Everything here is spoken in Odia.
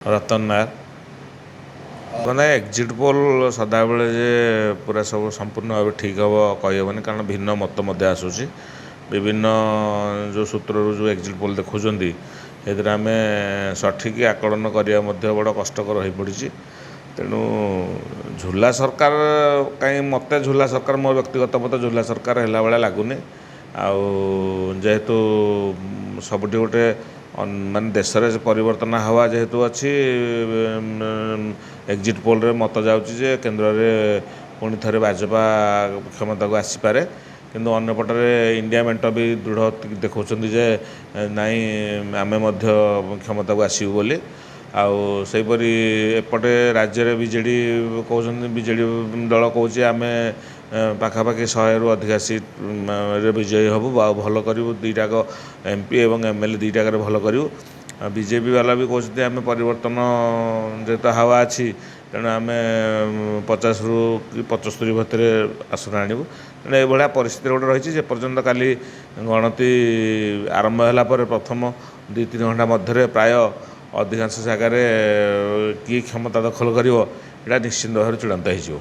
रतन नायर ମାନେ ଏକ୍ଜିଟ୍ ପୋଲ୍ ସଦାବେଳେ ଯେ ପୁରା ସବୁ ସମ୍ପୂର୍ଣ୍ଣ ଭାବେ ଠିକ୍ ହେବ କହିହେବନି, କାରଣ ଭିନ୍ନ ମତ ମଧ୍ୟ ଆସୁଛି। ବିଭିନ୍ନ ଯେଉଁ ସୂତ୍ରରୁ ଯେଉଁ ଏକ୍ଜିଟ୍ ପୋଲ୍ ଦେଖାଉଛନ୍ତି ସେଥିରେ ଆମେ ସଠିକ୍ ଆକଳନ କରିବା ମଧ୍ୟ ବଡ଼ କଷ୍ଟକର ହୋଇପଡ଼ିଛି। ତେଣୁ ଝୁଲା ସରକାର କାହିଁ ମୋତେ ଝୁଲା ସରକାର ମୋ ବ୍ୟକ୍ତିଗତ ମତ ଝୁଲା ସରକାର ହେଲା ଭଳିଆ ଲାଗୁନି। ଆଉ ଯେହେତୁ ସବୁଠି ଗୋଟେ ମାନେ ଦେଶରେ ପରିବର୍ତ୍ତନ ହେବା ଯେହେତୁ ଅଛି, ଏକ୍ଜିଟ୍ ପୋଲ୍ରେ ମତ ଯାଉଛି ଯେ କେନ୍ଦ୍ରରେ ପୁଣି ଥରେ ଭାଜପା କ୍ଷମତାକୁ ଆସିପାରେ। କିନ୍ତୁ ଅନ୍ୟପଟରେ ଇଣ୍ଡିଆ ମେଣ୍ଟ ବି ଦୃଢ଼ ଦେଖାଉଛନ୍ତି ଯେ ନାଇଁ ଆମେ ମଧ୍ୟ କ୍ଷମତାକୁ ଆସିବୁ ବୋଲି। ଆଉ ସେହିପରି ଏପଟେ ରାଜ୍ୟରେ ବିଜେଡ଼ି କହୁଛନ୍ତି, ବିଜେଡ଼ି ଦଳ କହୁଛି ଆମେ ପାଖାପାଖି 100ରୁ ଅଧିକା ସିଟ୍ରେ ବିଜୟୀ ହେବୁ ଆଉ ଭଲ କରିବୁ, ଦୁଇଟାକ MP ଏବଂ MLA ଦୁଇଟାକରେ ଭଲ କରିବୁ। ଆଉ ବିଜେପି ବାଲା ବି କହୁଛନ୍ତି ଆମେ ପରିବର୍ତ୍ତନ ଯେହେତୁ ହାୱା ଅଛି, ତେଣୁ ଆମେ 50ରୁ କି 75 ଭିତରେ ଆସନ ଆଣିବୁ। ତେଣୁ ଏଇଭଳିଆ ପରିସ୍ଥିତିରେ ଗୋଟେ ରହିଛି। ଯେପର୍ଯ୍ୟନ୍ତ କାଲି ଗଣତି ଆରମ୍ଭ ହେଲା ପରେ ପ୍ରଥମ 2-3 ଘଣ୍ଟା ମଧ୍ୟରେ ପ୍ରାୟ ଅଧିକାଂଶ ଜାଗାରେ କିଏ କ୍ଷମତା ଦଖଲ କରିବ ଏଇଟା ନିଶ୍ଚିନ୍ତ ଭାବରେ ଚୂଡ଼ାନ୍ତ ହୋଇଯିବ।